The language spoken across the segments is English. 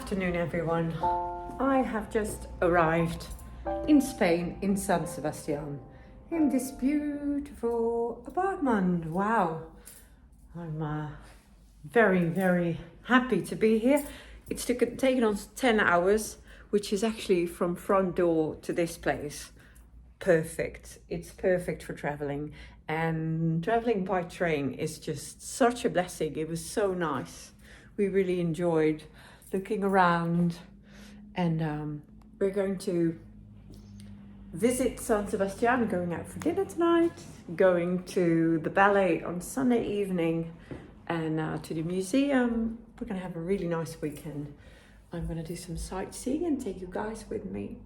afternoon, everyone. I have just arrived in Spain, in San Sebastián, in this beautiful apartment. Wow, I'm very, very happy to be here. It's taken us 10 hours, which is actually from front door to this place. Perfect. It's perfect for traveling, and traveling by train is just such a blessing. It was so nice. We really enjoyed looking around, and we're going to visit San Sebastián, going out for dinner tonight, going to the ballet on Sunday evening, and to the museum. We're going to have a really nice weekend. I'm going to do some sightseeing and take you guys with me.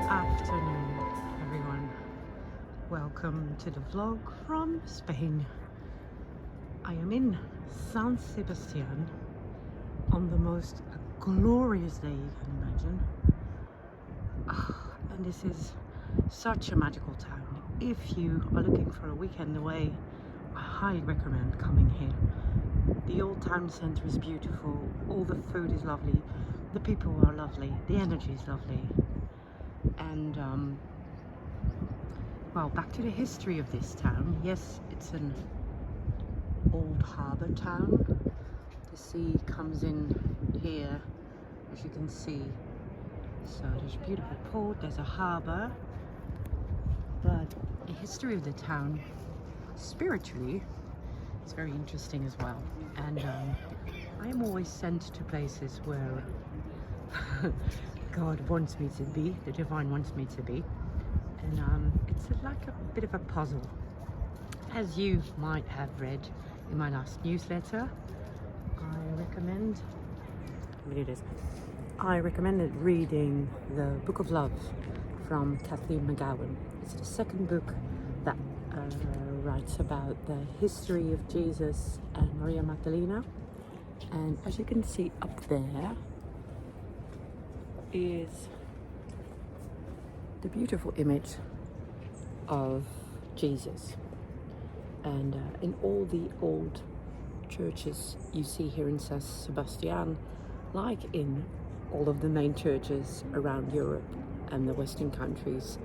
Afternoon, everyone. Welcome to the vlog from Spain. I am in San Sebastián on the most glorious day you can imagine. And this is such a magical town. If you are looking for a weekend away, I highly recommend coming here. The old town centre is beautiful, all the food is lovely, the people are lovely, the energy is lovely. And well, back to the history of this town. Yes, it's an old harbour town. The sea comes in here, as you can see. So there's a beautiful port, there's a harbour. But the history of the town, spiritually, is very interesting as well. And I am always sent to places where God wants me to be, the divine wants me to be, and it's like a bit of a puzzle. As you might have read in my last newsletter, I recommended reading the Book of Love from Kathleen McGowan. It's the second book that writes about the history of Jesus and Maria Magdalena, and as you can see up there is the beautiful image of Jesus. And in all the old churches you see here in San Sebastián, like in all of the main churches around Europe and the Western countries,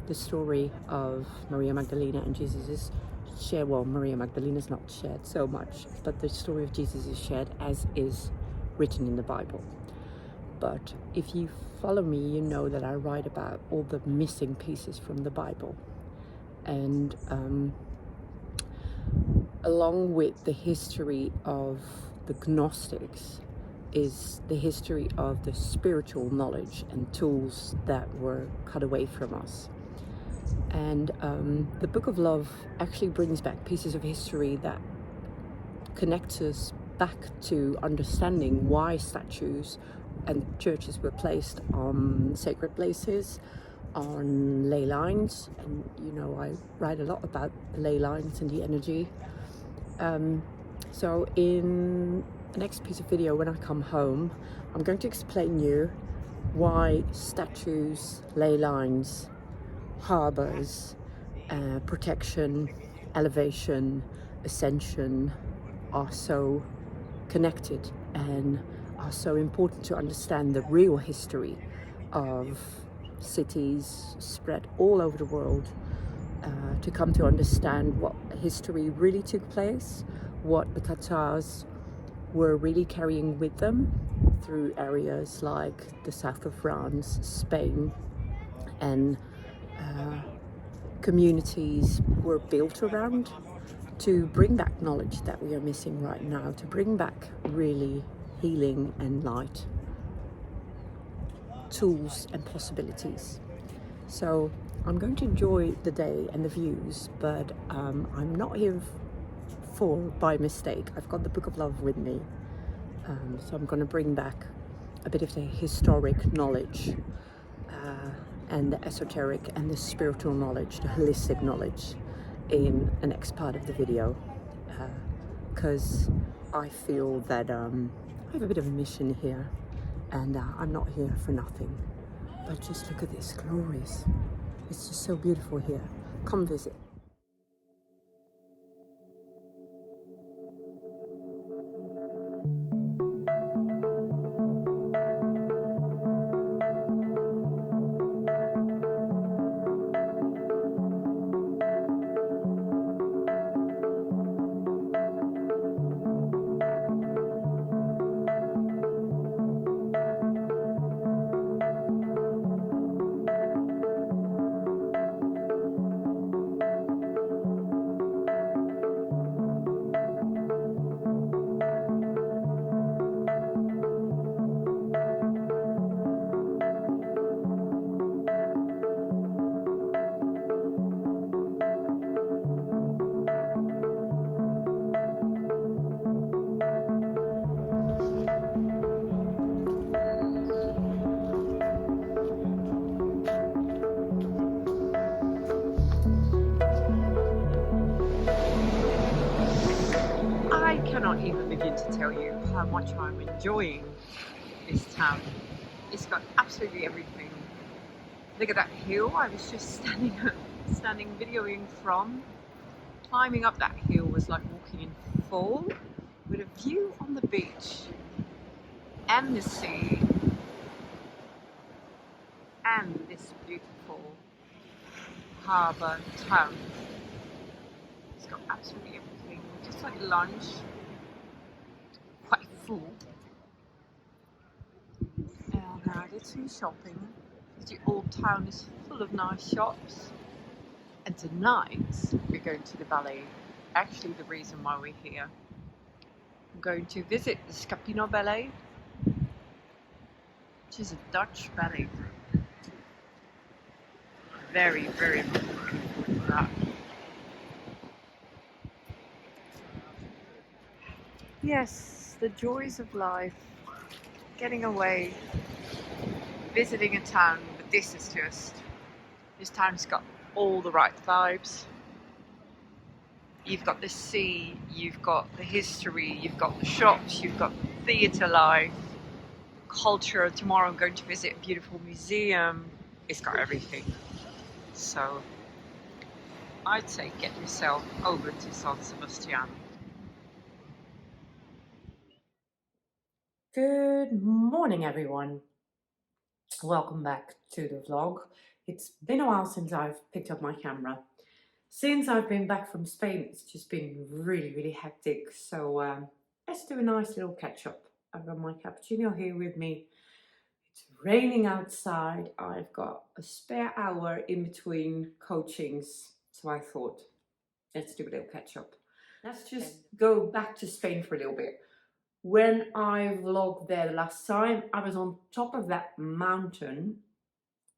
the story of Maria Magdalena and Jesus is shared. Well, Maria Magdalena is not shared so much, but the story of Jesus is shared as is written in the Bible. But if you follow me, you know that I write about all the missing pieces from the Bible. And along with the history of the Gnostics is the history of the spiritual knowledge and tools that were cut away from us. And the Book of Love actually brings back pieces of history that connects us back to understanding why statues and churches were placed on sacred places, on ley lines. And you know, I write a lot about the ley lines and the energy. So in the next piece of video, when I come home, I'm going to explain you why statues, ley lines, harbours, protection, elevation, ascension are so connected and are so important to understand the real history of cities spread all over the world, to come to understand what history really took place, what the Tatars were really carrying with them through areas like the south of France, Spain, and communities were built around, to bring back knowledge that we are missing right now, to bring back really healing and light tools and possibilities. So I'm going to enjoy the day and the views, but I'm not here by mistake. I've got the Book of Love with me, so I'm going to bring back a bit of the historic knowledge and the esoteric and the spiritual knowledge, the holistic knowledge, in the next part of the video, because I feel that I have a bit of a mission here, and I'm not here for nothing. But just look at this, glorious. It's just so beautiful here. Come visit. I cannot even begin to tell you how much I'm enjoying this town. It's got absolutely everything. Look at that hill I was just standing videoing from. Climbing up that hill was like walking in fall, with a view on the beach and the sea and this beautiful harbour town. It's got absolutely everything. Just like lunch, quite full. And I did some shopping. The old town is full of nice shops. And tonight we're going to the ballet. Actually, the reason why we're here. I'm going to visit the Scapino Ballet, which is a Dutch ballet group. Very, very much looking forward to that. Yes, the joys of life, getting away, visiting a town, but this town's got all the right vibes. You've got the sea, you've got the history, you've got the shops, you've got theatre life, culture. Tomorrow I'm going to visit a beautiful museum. It's got everything. So I'd say get yourself over to San Sebastián. Good morning, everyone. Welcome back to the vlog. It's been a while since I've picked up my camera. Since I've been back from Spain, it's just been really, really hectic. So let's do a nice little catch up. I've got my cappuccino here with me. It's raining outside. I've got a spare hour in between coachings. So I thought, let's do a little catch up. Let's just go back to Spain for a little bit. When I vlogged there the last time, I was on top of that mountain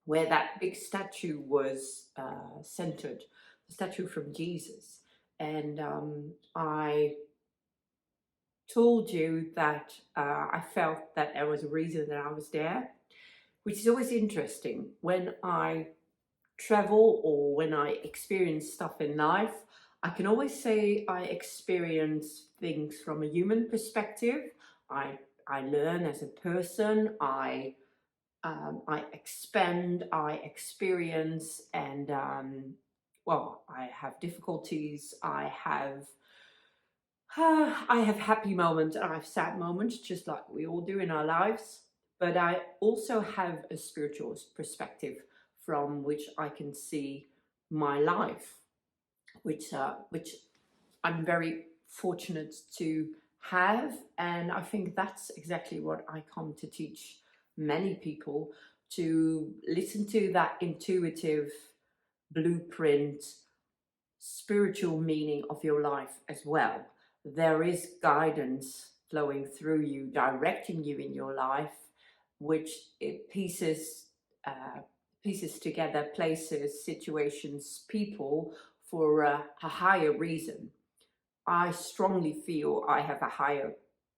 where that big statue was centered, the statue from Jesus. And I told you that I felt that there was a reason that I was there, which is always interesting. When I travel or when I experience stuff in life, I can always say I experience things from a human perspective. I learn as a person, I expand, I experience, and well, I have difficulties, I have happy moments and I have sad moments, just like we all do in our lives. But I also have a spiritual perspective from which I can see my life, which I'm very fortunate to have, and I think that's exactly what I come to teach many people, to listen to that intuitive blueprint, spiritual meaning of your life as well. There is guidance flowing through you, directing you in your life, which it pieces together places, situations, people for a higher reason. I strongly feel I have a higher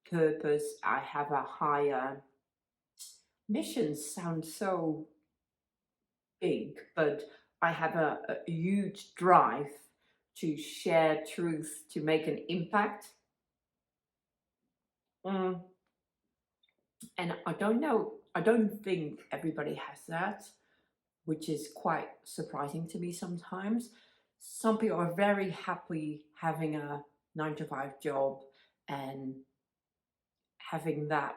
purpose, I have a higher mission. Sounds so big, but I have a huge drive to share truth, to make an impact. Mm. And I don't know, I don't think everybody has that, which is quite surprising to me sometimes. Some people are very happy having a 9 to 5 job and having that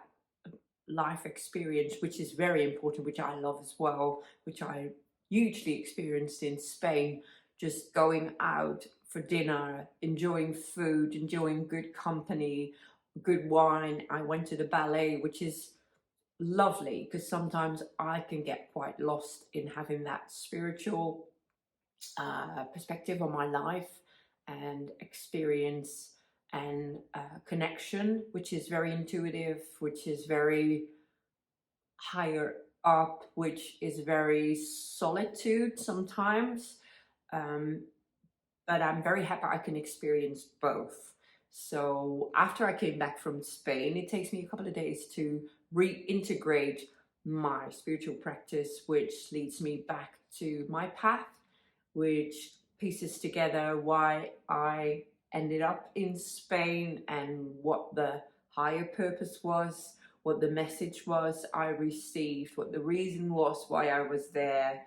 life experience, which is very important, which I love as well, which I hugely experienced in Spain, just going out for dinner, enjoying food, enjoying good company, good wine. I went to the ballet, which is lovely because sometimes I can get quite lost in having that spiritual perspective on my life and experience and connection, which is very intuitive, which is very higher up, which is very solitude sometimes. Um, but I'm very happy I can experience both. So after I came back from Spain, it takes me a couple of days to reintegrate my spiritual practice, which leads me back to my path, which pieces together why I ended up in Spain and what the higher purpose was, what the message was I received, what the reason was why I was there.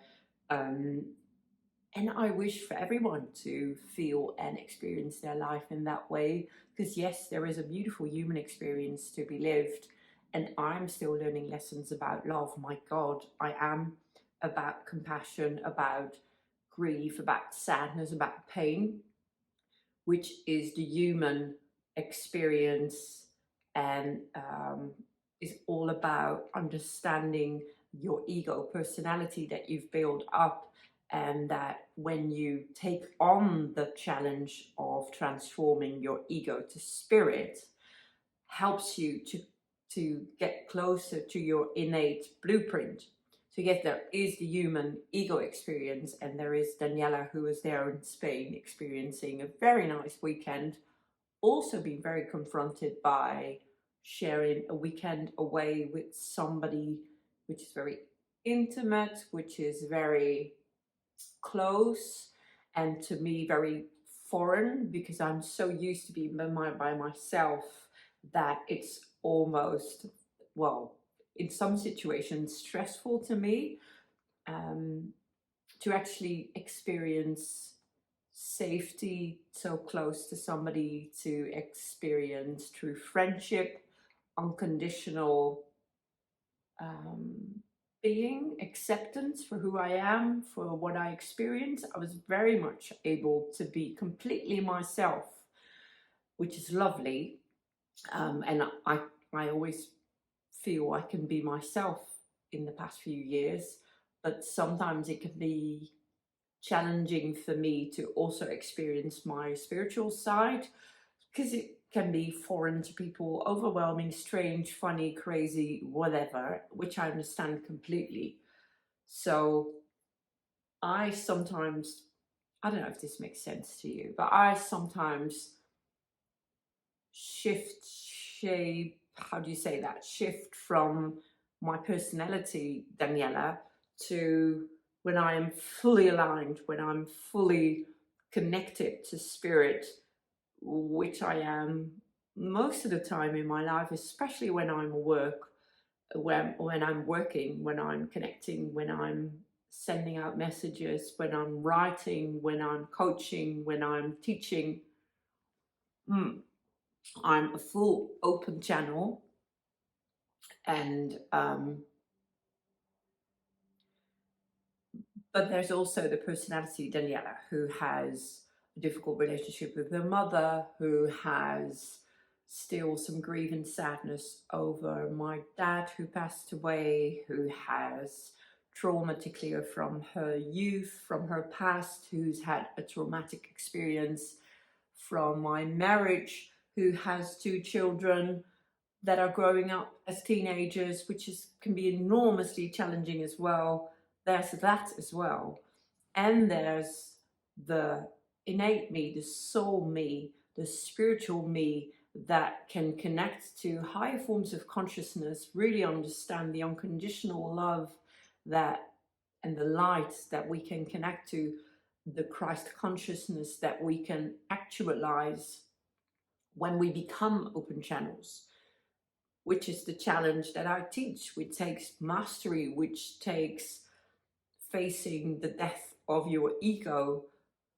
And I wish for everyone to feel and experience their life in that way, because yes, there is a beautiful human experience to be lived, and I'm still learning lessons about love. My God, I am, about compassion, about grief, about sadness, about pain, which is the human experience, and is all about understanding your ego personality that you've built up, and that when you take on the challenge of transforming your ego to spirit, helps you to get closer to your innate blueprint. So yes, there is the human ego experience, and there is Daniëlle, who was there in Spain experiencing a very nice weekend, also being very confronted by sharing a weekend away with somebody which is very intimate, which is very close, and to me very foreign, because I'm so used to being by myself that it's almost, well, in some situations stressful to me, to actually experience safety so close to somebody, to experience true friendship, unconditional being, acceptance for who I am, for what I experience. I was very much able to be completely myself, which is lovely. And I always feel I can be myself in the past few years, but sometimes it can be challenging for me to also experience my spiritual side, because it can be foreign to people, overwhelming, strange, funny, crazy, whatever, which I understand completely. So I sometimes, I don't know if this makes sense to you, but I sometimes how do you say that? Shift from my personality, Daniëlle, to when I am fully aligned, when I'm fully connected to spirit, which I am most of the time in my life, especially when I'm when I'm working, when I'm connecting, when I'm sending out messages, when I'm writing, when I'm coaching, when I'm teaching. I'm a full open channel, and but there's also the personality Daniëlle, who has a difficult relationship with her mother, who has still some grief and sadness over my dad who passed away, who has trauma to clear from her youth, from her past, who's had a traumatic experience from my marriage, who has 2 children that are growing up as teenagers, which can be enormously challenging as well. There's that as well. And there's the innate me, the soul me, the spiritual me that can connect to higher forms of consciousness, really understand the unconditional love that and the light that we can connect to, the Christ consciousness that we can actualize when we become open channels, which is the challenge that I teach, which takes mastery, which takes facing the death of your ego,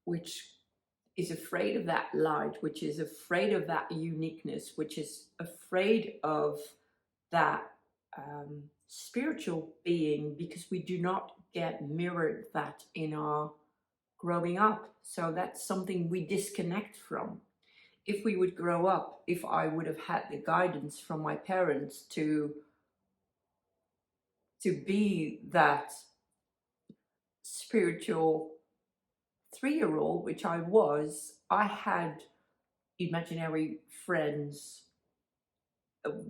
which is afraid of that light, which is afraid of that uniqueness, which is afraid of that spiritual being, because we do not get mirrored that in our growing up. So that's something we disconnect from. If we would grow up, if I would have had the guidance from my parents to be that spiritual 3-year-old, which I was, I had imaginary friends,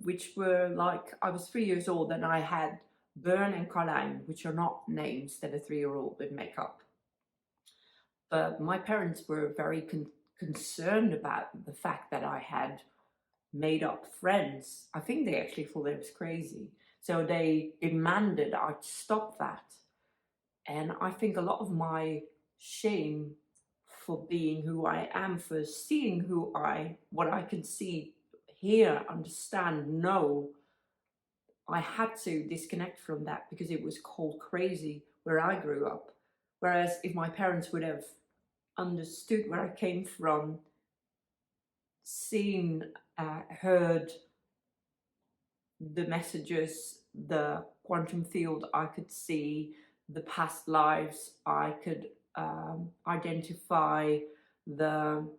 which were like, I was 3 years old and I had Bern and Carlijn, which are not names that a 3-year-old would make up. But my parents were very concerned about the fact that I had made up friends. I think they actually thought I was crazy. So they demanded I stop that. And I think a lot of my shame for being who I am, for seeing what I can see, hear, understand, know, I had to disconnect from that because it was called crazy where I grew up. Whereas if my parents would have understood where I came from, seen, heard the messages, the quantum field I could see, the past lives I could identify, the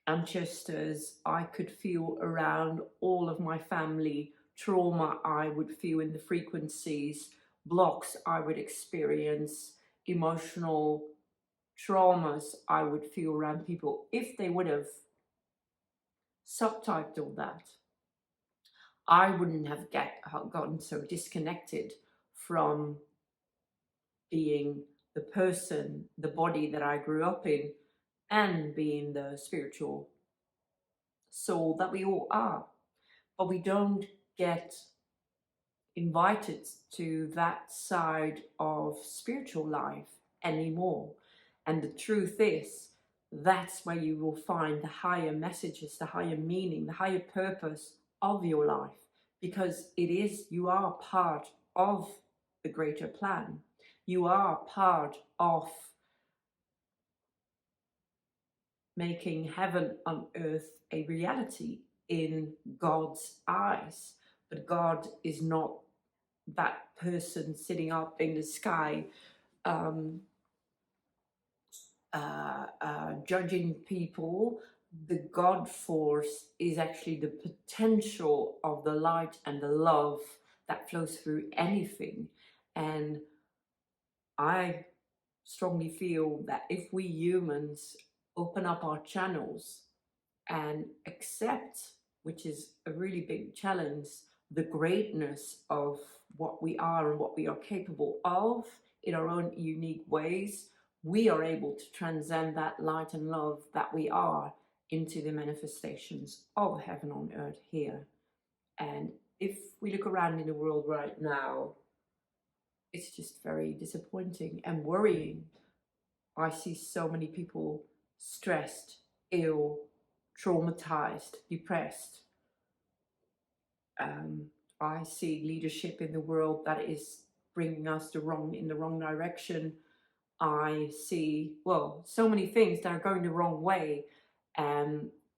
ancestors I could feel around all of my family, trauma I would feel in the frequencies, blocks I would experience, emotional traumas I would feel around people. If they would have subtyped all that, I wouldn't have gotten so disconnected from being the person, the body that I grew up in, and being the spiritual soul that we all are. But we don't get invited to that side of spiritual life anymore. And the truth is, that's where you will find the higher messages, the higher meaning, the higher purpose of your life, because you are part of the greater plan. You are part of making heaven on earth a reality in God's eyes. But God is not that person sitting up in the sky judging people. The God force is actually the potential of the light and the love that flows through anything. And I strongly feel that if we humans open up our channels and accept, which is a really big challenge, the greatness of what we are and what we are capable of in our own unique ways, we are able to transcend that light and love that we are into the manifestations of heaven on earth here. And if we look around in the world right now, it's just very disappointing and worrying. I see so many people stressed, ill, traumatized, depressed. I see leadership in the world that is bringing us in the wrong direction. I see, so many things that are going the wrong way,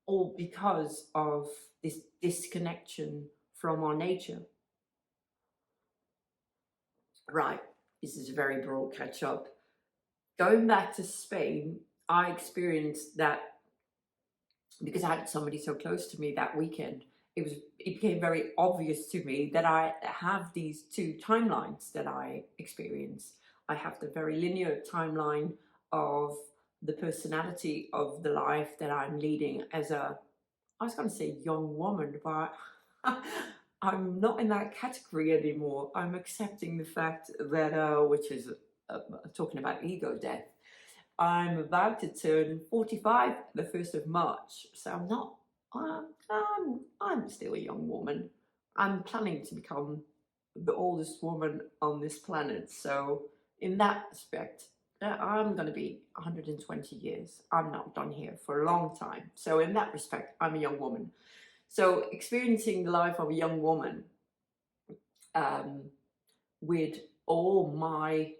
all because of this disconnection from our nature. Right, this is a very broad catch up. Going back to Spain, I experienced that because I had somebody so close to me that weekend. It became very obvious to me that I have these two timelines that I experience. I have the very linear timeline of the personality of the life that I'm leading as a, I was going to say young woman, but I'm not in that category anymore. I'm accepting the fact that, which is talking about ego death, I'm about to turn 45 the 1st of March, so I'm not, I'm still a young woman. I'm planning to become the oldest woman on this planet, so in that aspect, I'm going to be 120 years. I'm not done here for a long time. So in that respect, I'm a young woman. So experiencing the life of a young woman um, with all my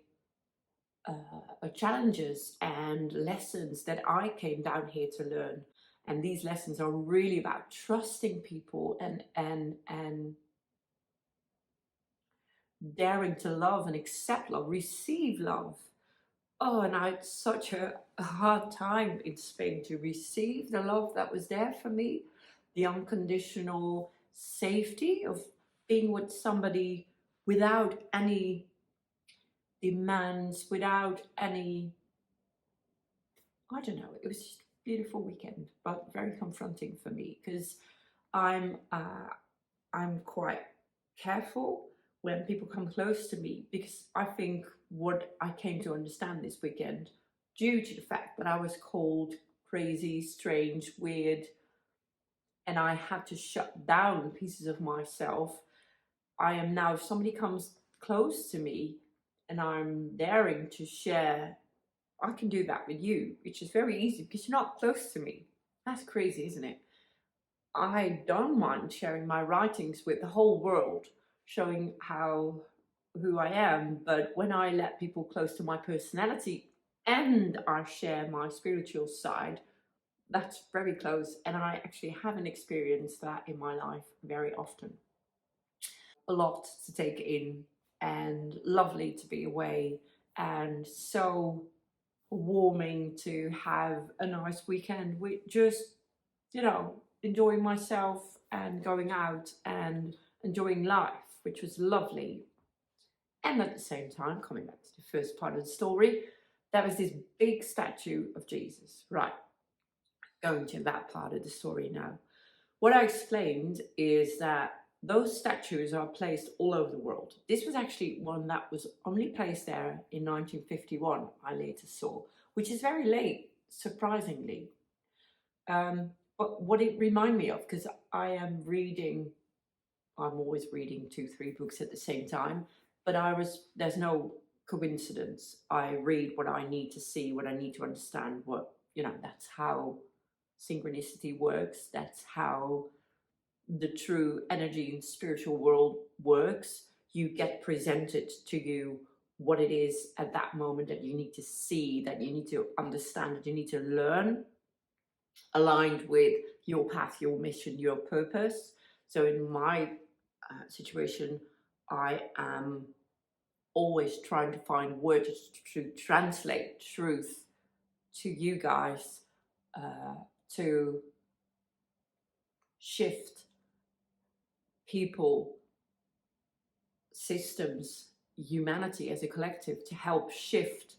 challenges and lessons that I came down here to learn. And these lessons are really about trusting people and daring to love and accept love, receive love. Oh, and I had such a hard time in Spain to receive the love that was there for me, the unconditional safety of being with somebody without any demands, without any, I don't know, it was just a beautiful weekend, but very confronting for me because I'm I'm quite careful when people come close to me, because I think what I came to understand this weekend, due to the fact that I was called crazy, strange, weird, and I had to shut down pieces of myself, I am now, if somebody comes close to me and I'm daring to share, I can do that with you, which is very easy because you're not close to me. That's crazy, isn't it? I don't mind sharing my writings with the whole world, showing who I am, but when I let people close to my personality and I share my spiritual side, that's very close, and I actually haven't experienced that in my life very often. A lot to take in, and lovely to be away, and so warming to have a nice weekend with just, enjoying myself and going out and enjoying life, which was lovely. And at the same time, coming back to the first part of the story, there was this big statue of Jesus. Right, going to that part of the story now. What I explained is that those statues are placed all over the world. This was actually one that was only placed there in 1951, I later saw, which is very late, surprisingly. But what it reminded me of, because I'm always reading 2, 3 books at the same time, but there's no coincidence. I read what I need to see, what I need to understand, that's how synchronicity works. That's how the true energy and spiritual world works. You get presented to you what it is at that moment that you need to see, that you need to understand, that you need to learn, aligned with your path, your mission, your purpose. So in my situation, I am always trying to find words to translate truth to you guys, to shift people, systems, humanity as a collective, to help shift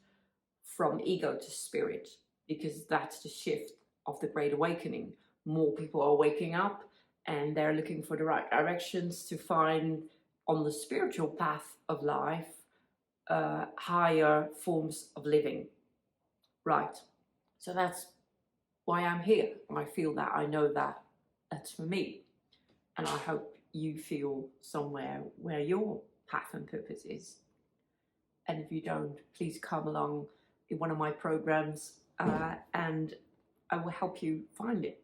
from ego to spirit, because that's the shift of the Great Awakening. More people are waking up and they're looking for the right directions to find on the spiritual path of life higher forms of living. Right. So that's why I'm here. I feel that, I know that that's for me. And I hope you feel somewhere where your path and purpose is. And if you don't, please come along in one of my programs and I will help you find it.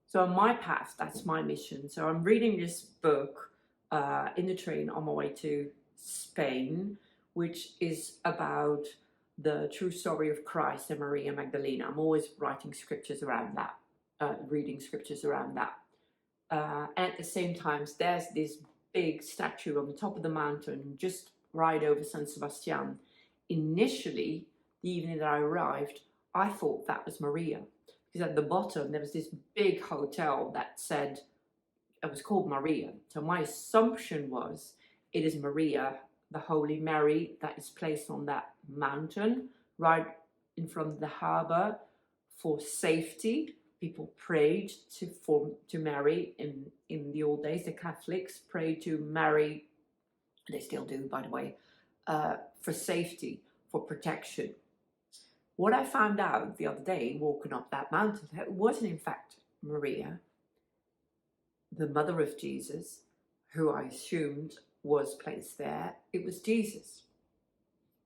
So on my path, that's my mission. So I'm reading this book in the train on my way to Spain, which is about the true story of Christ and Maria Magdalena. I'm always writing scriptures around that, reading scriptures around that. And at the same time, there's this big statue on the top of the mountain, just right over San Sebastián. Initially, the evening that I arrived, I thought that was Maria, because at the bottom there was this big hotel that said it was called Maria. So my assumption was it is Maria, the Holy Mary, that is placed on that mountain right in front of the harbor for safety. People prayed to Mary in the old days. The Catholics prayed to Mary, they still do, by the way, for safety, for protection. What I found out the other day, walking up that mountain, it wasn't in fact Maria, the mother of Jesus, who I assumed was placed there. It was Jesus.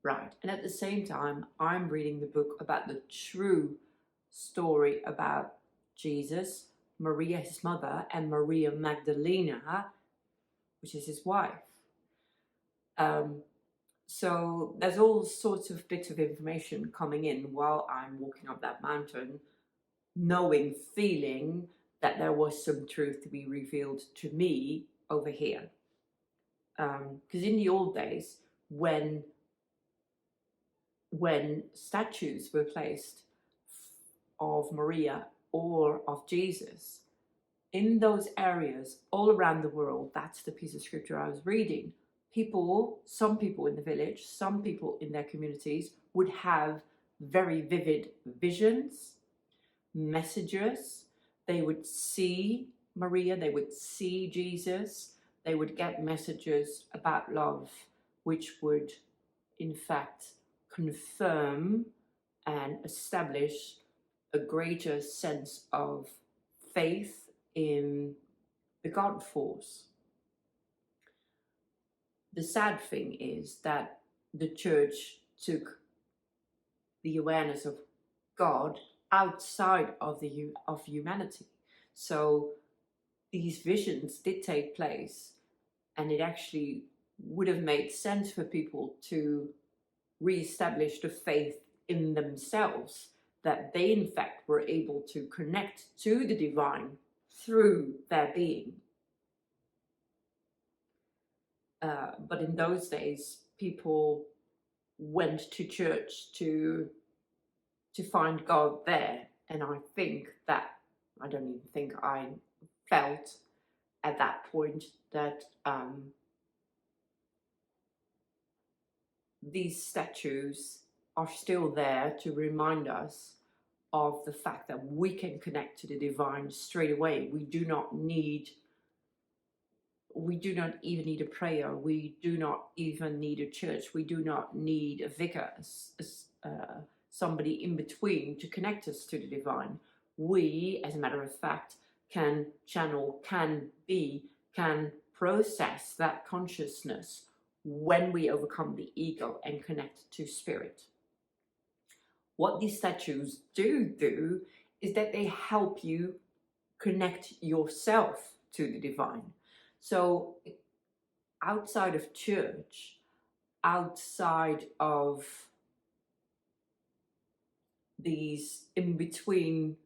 Right. And at the same time, I'm reading the book about the true story about Jesus, Maria, his mother, and Maria Magdalena, which is his wife. So there's all sorts of bits of information coming in while I'm walking up that mountain, knowing, feeling that there was some truth to be revealed to me over here. Because in the old days, when statues were placed of Maria or of Jesus, in those areas all around the world, that's the piece of scripture I was reading, some people in the village, some people in their communities would have very vivid visions, messages. They would see Maria, they would see Jesus, they would get messages about love, which would in fact confirm and establish a greater sense of faith in the God force. The sad thing is that the church took the awareness of God outside of humanity. So these visions did take place, and it actually would have made sense for people to re-establish the faith in themselves, that they in fact were able to connect to the divine through their being. But in those days, people went to church to find God there. And I think that, I don't even think I felt at that point that these statues are still there to remind us of the fact that we can connect to the divine straight away. We do not even need a prayer. We do not even need a church. We do not need a vicar, somebody in between to connect us to the divine. We, as a matter of fact, can channel, can process that consciousness when we overcome the ego and connect to spirit. What these statues do is that they help you connect yourself to the divine. So outside of church, outside of these in-between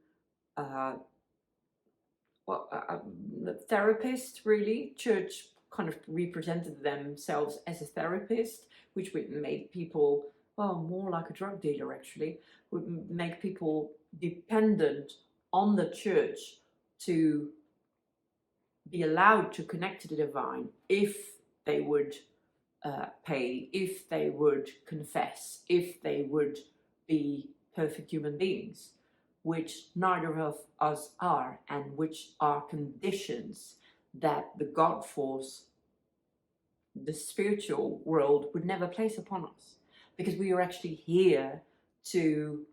therapists, really, church kind of represented themselves as a therapist, which would make people, well, more like a drug dealer actually, would make people dependent on the church to be allowed to connect to the divine if they would pay, if they would confess, if they would be perfect human beings, which neither of us are, and which are conditions that the God force, the spiritual world, would never place upon us, because we are actually here to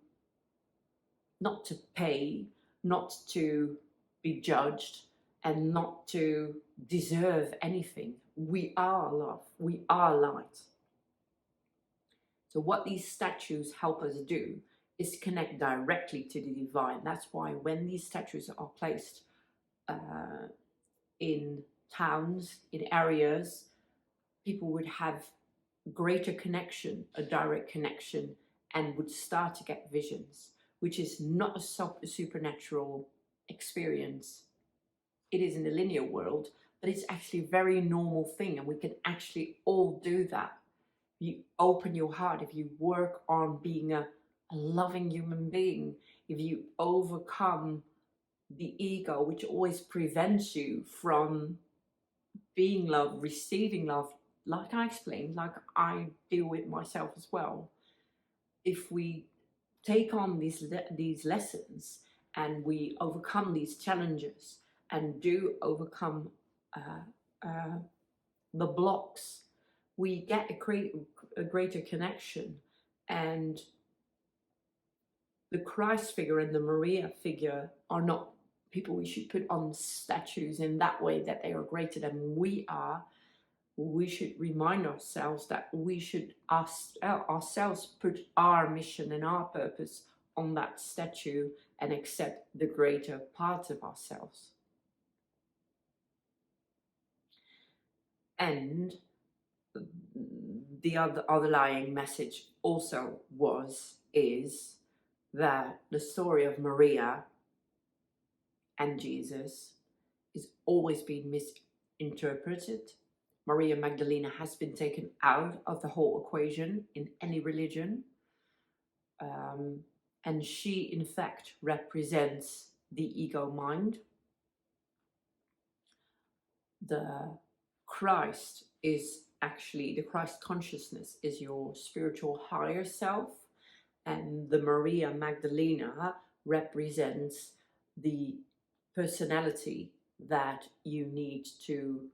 not to pay, not to be judged, and not to deserve anything. We are love, we are light. So what these statues help us do is connect directly to the divine. That's why when these statues are placed in towns, in areas, people would have greater connection, a direct connection, and would start to get visions, which is not a supernatural experience. It is in the linear world, but it's actually a very normal thing, and we can actually all do that. If you open your heart, if you work on being a a loving human being, if you overcome the ego, which always prevents you from being loved, receiving love, like I explained, like I deal with myself as well. If we take on these lessons and we overcome these challenges and do overcome the blocks, we get a greater connection. And the Christ figure and the Maria figure are not people we should put on statues in that way, that they are greater than we are. We should remind ourselves that we should ourselves put our mission and our purpose on that statue and accept the greater part of ourselves. And the underlying message also is that the story of Maria and Jesus is always being misinterpreted. Maria Magdalena has been taken out of the whole equation in any religion. And she, in fact, represents the ego mind. The Christ is actually, the Christ consciousness is your spiritual higher self. And the Maria Magdalena represents the personality that you need to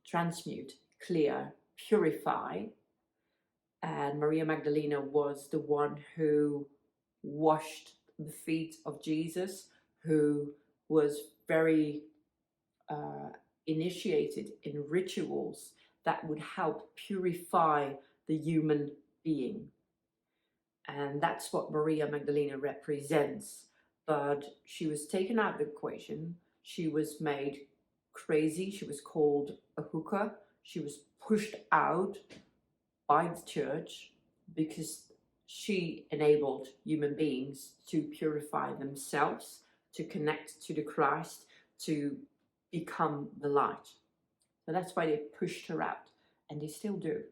transmute, clear, purify. And Maria Magdalena was the one who washed the feet of Jesus, who was very initiated in rituals that would help purify the human being. And that's what Maria Magdalena represents. But she was taken out of the equation. She was made crazy. She was called a hooker. She was pushed out by the church because she enabled human beings to purify themselves, to connect to the Christ, to become the light. So that's why they pushed her out, and they still do.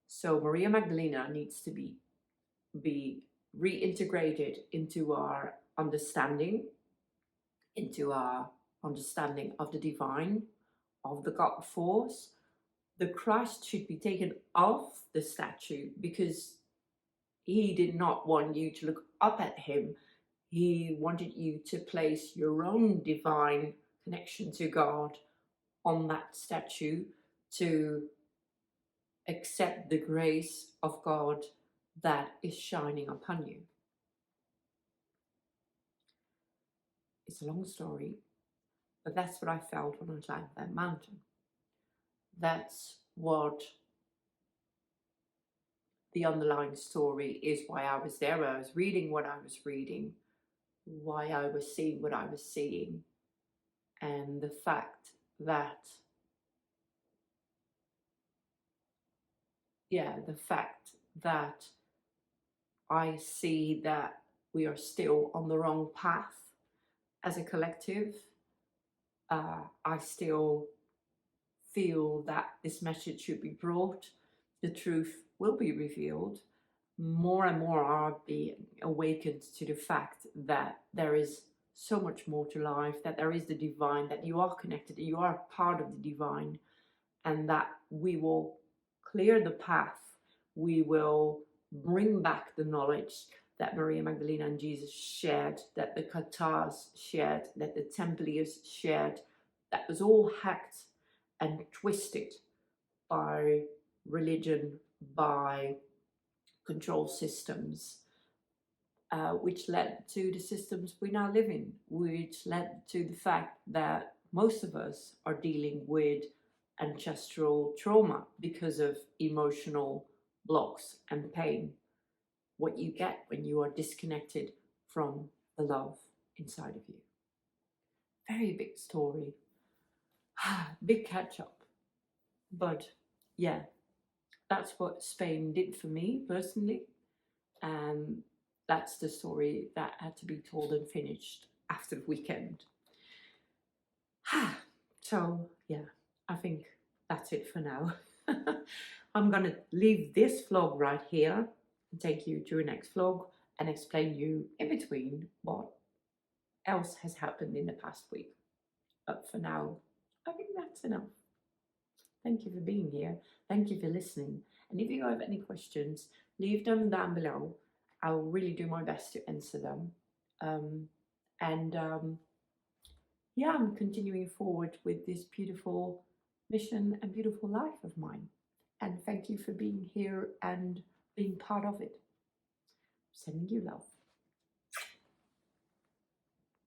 So Maria Magdalena needs to be reintegrated into our understanding, of the divine, of the God force. The Christ should be taken off the statue because he did not want you to look up at him. He wanted you to place your own divine connection to God on that statue, to accept the grace of God that is shining upon you. It's a long story, but that's what I felt when I climbed that mountain. That's what the underlying story is, why I was there, why I was reading what I was reading, why I was seeing what I was seeing, and the fact that I see that we are still on the wrong path as a collective. I still feel that this message should be brought. The truth will be revealed. More and more are being awakened to the fact that there is so much more to life, that there is the divine, that you are connected, that you are part of the divine, and that we will clear the path. We will bring back the knowledge that Maria Magdalena and Jesus shared, that the Cathars shared, that the Templiars shared, that was all hacked and twisted by religion, by control systems, which led to the systems we now live in, which led to the fact that most of us are dealing with ancestral trauma because of emotional blocks and pain. What you get when you are disconnected from the love inside of you. Very big story. Big catch up. But yeah, that's what Spain did for me personally. And that's the story that had to be told and finished after the weekend. So yeah, I think that's it for now. I'm gonna leave this vlog right here. and take you to a next vlog and explain you in between what else has happened in the past week. But for now, I think that's enough. Thank you for being here. Thank you for listening. And if you have any questions, leave them down below. I will really do my best to answer them. Yeah, I'm continuing forward with this beautiful mission and beautiful life of mine. And thank you for being here and being part of it. Sending you love.